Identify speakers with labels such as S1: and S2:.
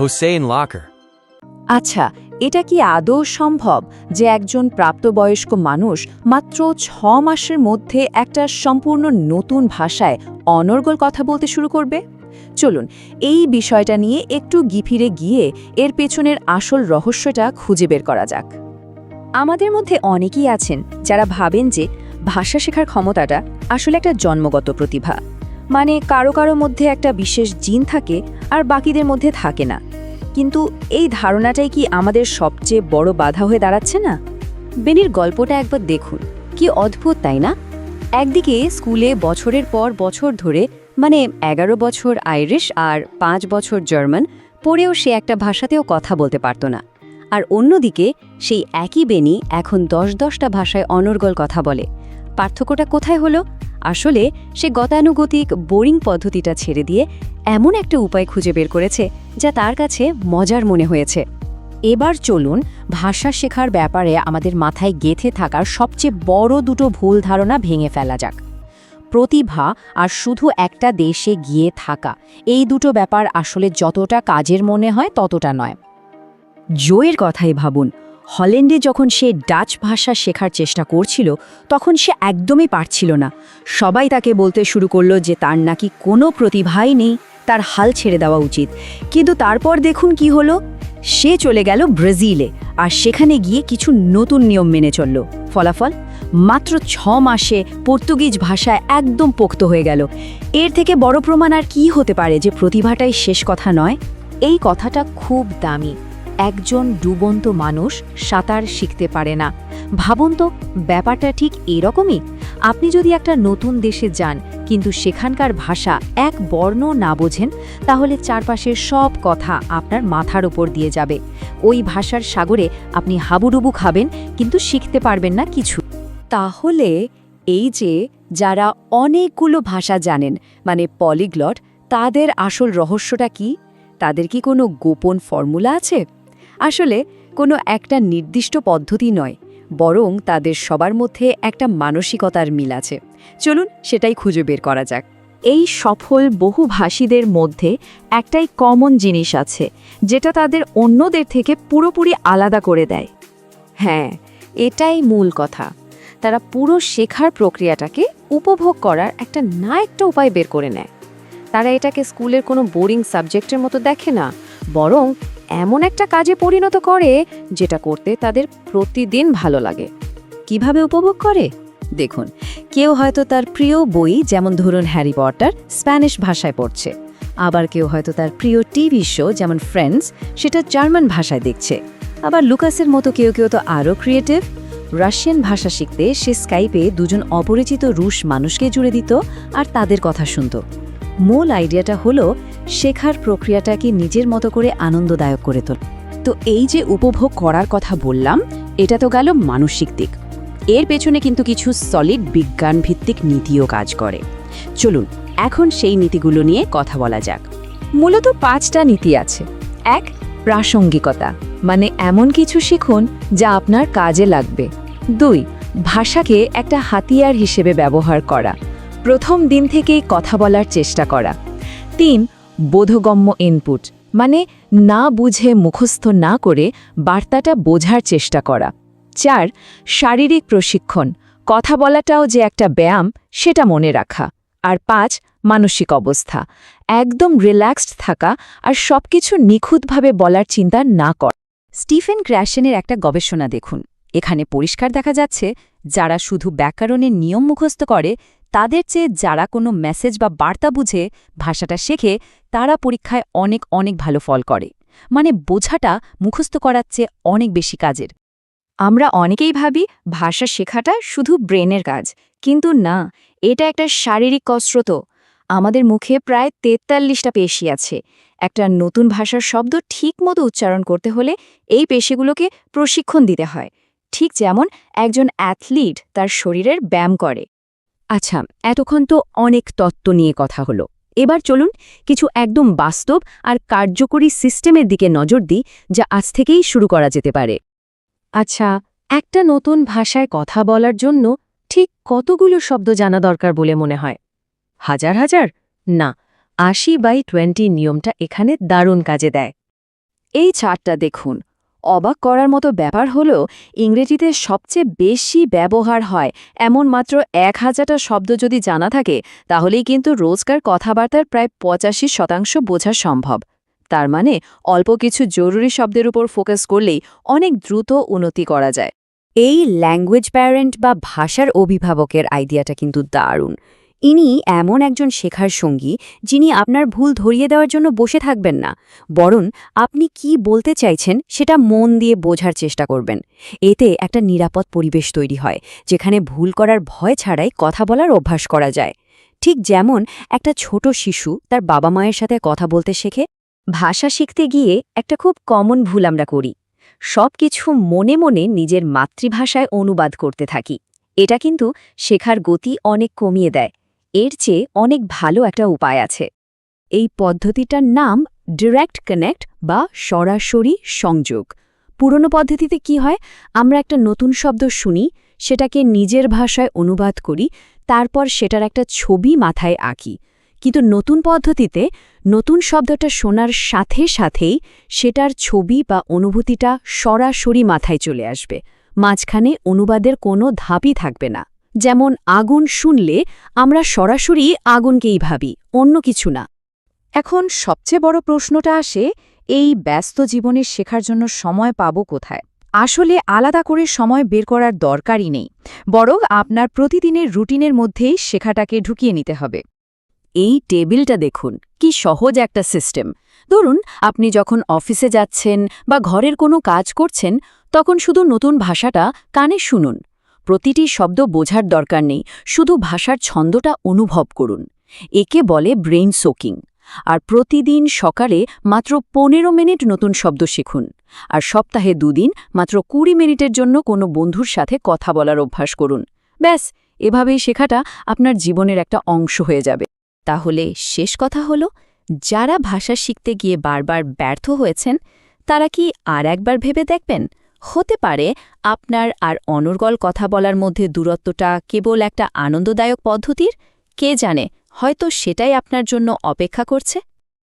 S1: Hossein Locker.
S2: আচ্ছা, এটা কি আদৌ সম্ভব যে একজন প্রাপ্তবয়স্ক মানুষ মাত্র 6 মাসের মধ্যে একটা সম্পূর্ণ নতুন ভাষায় অনর্গল কথা বলতে শুরু করবে? চলুন এই বিষয়টা নিয়ে একটু গিফিরে গিয়ে এর পেছনের আসল রহস্যটা খুঁজে বের করা যাক। আমাদের মধ্যে অনেকেই আছেন যারা ভাবেন যে ভাষা শেখার ক্ষমতাটা আসলে একটা জন্মগত প্রতিভা, মানে কারো কারো মধ্যে একটা বিশেষ জিন থাকে আর বাকিদের মধ্যে থাকে না। কিন্তু এই ধারণাটাই কি আমাদের সবচেয়ে বড় বাধা হয়ে দাঁড়াচ্ছে না? বেনির গল্পটা একবার দেখুন, কি অদ্ভুত তাই না? একদিকে স্কুলে বছরের পর বছর ধরে, মানে 11 বছর আইরিশ আর 5 বছর জার্মান পড়েও সে একটা ভাষাতেও কথা বলতে পারত না। আর অন্যদিকে সেই একই বেনি এখন 10-10টা ভাষায় অনর্গল কথা বলে। পার্থক্যটা কোথায় হলো? আসলে সে গতানুগতিক বোরিং পদ্ধতিটা ছেড়ে দিয়ে এমন একটা উপায় খুঁজে বের করেছে যা তার কাছে মজার মনে হয়েছে। এবার চলুন ভাষা শেখার ব্যাপারে আমাদের মাথায় গেঁথে থাকার সবচেয়ে বড় দুটো ভুল ধারণা ভেঙে ফেলা যাক। প্রতিভা আর শুধু একটা দেশে গিয়ে থাকা, এই দুটো ব্যাপার আসলে যতটা কাজের মনে হয় ততটা নয়। জোয়ের কথাই ভাবুন, হল্যান্ডে যখন সে ডাচ ভাষা শেখার চেষ্টা করছিল তখন সে একদমই পারছিল না। সবাই তাকে বলতে শুরু করলো যে তার নাকি কোনো প্রতিভাই নেই, তার হাল ছেড়ে দেওয়া উচিত। কিন্তু তারপর দেখুন কি হলো, সে চলে গেল ব্রাজিলে আর সেখানে গিয়ে কিছু নতুন নিয়ম মেনে চলল। ফলাফল, মাত্র 6 মাসে পর্তুগিজ ভাষায় একদম পোক্ত হয়ে গেল। এর থেকে বড় প্রমাণ আর কি হতে পারে যে প্রতিভাটাই শেষ কথা নয়? এই কথাটা খুব দামি। একজন ডুবন্ত মানুষ সাঁতার শিখতে পারে না। ভাবুন তো, ব্যাপারটা ঠিক এরকমই। আপনি যদি একটা নতুন দেশে যান কিন্তু সেখানকার ভাষা এক বর্ণ না বোঝেন, তাহলে চারপাশের সব কথা আপনার মাথার উপর দিয়ে যাবে। ওই ভাষার সাগরে আপনি হাবুডুবু খাবেন কিন্তু শিখতে পারবেন না কিছু। তাহলে এই যে যারা অনেকগুলো ভাষা জানেন, মানে পলিগ্লট, তাদের আসল রহস্যটা কি? তাদের কি কোনো গোপন ফর্মুলা আছে? আসলে কোনো একটা নির্দিষ্ট পদ্ধতি নয়, বরং তাদের সবার মধ্যে একটা মানসিকতার মিল আছে। চলুন সেটাই খুঁজে বের করা যাক। এই সফল বহুভাষীদের মধ্যে একটাই কমন জিনিস আছে, যেটা তাদের অন্যদের থেকে পুরোপুরি আলাদা করে দেয়। হ্যাঁ, এটাই মূল কথা। তারা পুরো শেখার প্রক্রিয়াটাকে উপভোগ করার একটা উপায় বের করে নেয়। তারা এটাকে স্কুলের কোনো বোরিং সাবজেক্টের মতো দেখে না, বরং এমন একটা কাজে পরিণত করে যেটা করতে তাদের প্রতিদিন ভালো লাগে। কিভাবে উপভোগ করে? দেখুন, কেউ হয়তো তার প্রিয় বই, যেমন ধরুন হ্যারি পটার, স্প্যানিশ ভাষায় পড়ছে। আবার কেউ হয়তো তার প্রিয় টিভি শো যেমন ফ্রেন্ডস, সেটা জার্মান ভাষায় দেখছে। আবার লুকাসের মতো কেউ তো আরও ক্রিয়েটিভ। রাশিয়ান ভাষা শিখতে সে স্কাইপে দুজন অপরিচিত রুশ মানুষকে জুড়ে দিত আর তাদের কথা শুনত। মূল আইডিয়াটা হলো শেখার প্রক্রিয়াটাকে নিজের মতো করে আনন্দদায়ক করে তোল। তো এই যে উপভোগ করার কথা বললাম, এটা তো গেল মানসিক দিক। এর পেছনে কিন্তু কিছু সলিড বিজ্ঞান ভিত্তিক নীতিও কাজ করে। চলুন এখন সেই নীতিগুলো নিয়ে কথা বলা যাক। মূলত 5টা নীতি আছে। 1. প্রাসঙ্গিকতা, মানে এমন কিছু শিখুন যা আপনার কাজে লাগবে। 2. ভাষাকে একটা হাতিয়ার হিসেবে ব্যবহার করা, প্রথম দিন থেকেই কথা বলার চেষ্টা করা। 3. বোধগম্য ইনপুট, মানে না বুঝে মুখস্থ না করে বার্তাটা বোঝার চেষ্টা করা। 4. শারীরিক প্রশিক্ষণ, কথা বলাটাও যে একটা ব্যায়াম সেটা মনে রাখা। আর 5. মানসিক অবস্থা, একদম রিল্যাক্সড থাকা আর সবকিছু নিখুঁতভাবে বলার চিন্তা না করা। স্টিফেন গ্র্যাশেনের একটা গবেষণা দেখুন। এখানে পরিষ্কার দেখা যাচ্ছে যারা শুধু ব্যাকরণের নিয়ম মুখস্থ করে তাদের চেয়ে যারা কোনো মেসেজ বা বার্তা বুঝে ভাষাটা শেখে, তারা পরীক্ষায় অনেক ভালো ফল করে। মানে বোঝাটা মুখস্থ করার চেয়ে অনেক বেশি কাজের। আমরা অনেকেই ভাবি ভাষা শেখাটা শুধু ব্রেনের কাজ, কিন্তু না, এটা একটা শারীরিক কসরত। আমাদের মুখে প্রায় 43টা পেশি আছে। একটা নতুন ভাষার শব্দ ঠিকমতো উচ্চারণ করতে হলে এই পেশিগুলোকে প্রশিক্ষণ দিতে হয়, ঠিক যেমন একজন অ্যাথলিট তার শরীরের ব্যায়াম করে। আচ্ছা, এতক্ষণ তো অনেক তত্ত্ব নিয়ে কথা হলো। এবার চলুন কিছু একদম বাস্তব আর কার্যকরী সিস্টেমের দিকে নজর দিই, যা আজ থেকেই শুরু করা যেতে পারে। আচ্ছা, একটা নতুন ভাষায় কথা বলার জন্য ঠিক কতগুলো শব্দ জানা দরকার বলে মনে হয়? হাজার? না, 80/20 নিয়মটা এখানে দারুণ কাজে দেয়। এই চার্টটা দেখুন। অবাক করার মতো ব্যাপার হলো ইংরেজিতে সবচেয়ে বেশি ব্যবহার হয় এমন মাত্র 1000টা শব্দ যদি জানা থাকে, তাহলেই কিন্তু রোজকার কথাবার্তার প্রায় 85% বোঝা সম্ভব। তার মানে অল্প কিছু জরুরি শব্দের উপর ফোকাস করলেই অনেক দ্রুত উন্নতি করা যায়। এই ল্যাঙ্গুয়েজ প্যারেন্ট বা ভাষার অভিভাবকের আইডিয়াটা কিন্তু দারুণ। ইনি এমন একজন শেখার সঙ্গী যিনি আপনার ভুল ধরিয়ে দেওয়ার জন্য বসে থাকবেন না, বরং আপনি কি বলতে চাইছেন সেটা মন দিয়ে বোঝার চেষ্টা করবেন। এতে একটা নিরাপদ পরিবেশ তৈরি হয়, যেখানে ভুল করার ভয় ছাড়াই কথা বলার অভ্যাস করা যায়। ঠিক যেমন একটা ছোট শিশু তার বাবা মায়ের সাথে কথা বলতে শেখে। ভাষা শিখতে গিয়ে একটা খুব কমন ভুল আমরা করি, সব কিছু মনে মনে নিজের মাতৃভাষায় অনুবাদ করতে থাকি। এটা কিন্তু শেখার গতি অনেক কমিয়ে দেয়। এর চেয়ে অনেক ভালো একটা উপায় আছে। এই পদ্ধতিটার নাম ডিরেক্ট কানেক্ট বা সরাসরি সংযোগ। পুরনো পদ্ধতিতে কি হয়, আমরা একটা নতুন শব্দ শুনি, সেটাকে নিজের ভাষায় অনুবাদ করি, তারপর সেটার একটা ছবি মাথায় আঁকি। কিন্তু নতুন পদ্ধতিতে নতুন শব্দটা শোনার সাথে সাথেই সেটার ছবি বা অনুভূতিটা সরাসরি মাথায় চলে আসবে। মাঝখানে অনুবাদের কোনো ধাপই থাকবে না। যেমন আগুন শুনলে আমরা সরাসরি আগুনকেই ভাবি, অন্য কিছু না। এখন সবচেয়ে বড় প্রশ্নটা আসে, এই ব্যস্ত জীবনে শেখার জন্য সময় পাবো কোথায়? আসলে আলাদা করে সময় বের করার দরকারই নেই, বরং আপনার প্রতিদিনের রুটিনের মধ্যেই শেখাটাকে ঢুকিয়ে নিতে হবে। এই টেবিলটা দেখুন, কি সহজ একটা সিস্টেম। ধরুন আপনি যখন অফিসে যাচ্ছেন বা ঘরের কোনো কাজ করছেন, তখন শুধু নতুন ভাষাটা কানে শুনুন। প্রতিটি শব্দ বোঝার দরকার নেই, শুধু ভাষার ছন্দটা অনুভব করুন। একে বলে ব্রেইন সোকিং। আর প্রতিদিন সকালে মাত্র 15 মিনিট নতুন শব্দ শিখুন। আর সপ্তাহে 2 দিন মাত্র 20 মিনিটের জন্য কোনো বন্ধুর সাথে কথা বলার অভ্যাস করুন। ব্যাস, এভাবেই শেখাটা আপনার জীবনের একটা অংশ হয়ে যাবে। তাহলে শেষ কথা হলো, যারা ভাষা শিখতে গিয়ে বারবার ব্যর্থ হয়েছেন, তারা কি আর একবার ভেবে দেখবেন? হতে পারে আপনার আর অনর্গল কথা বলার মধ্যে দূরত্বটা কেবল একটা আনন্দদায়ক পদ্ধতির, কে জানে, হয়তো সেটাই আপনার জন্য অপেক্ষা করছে।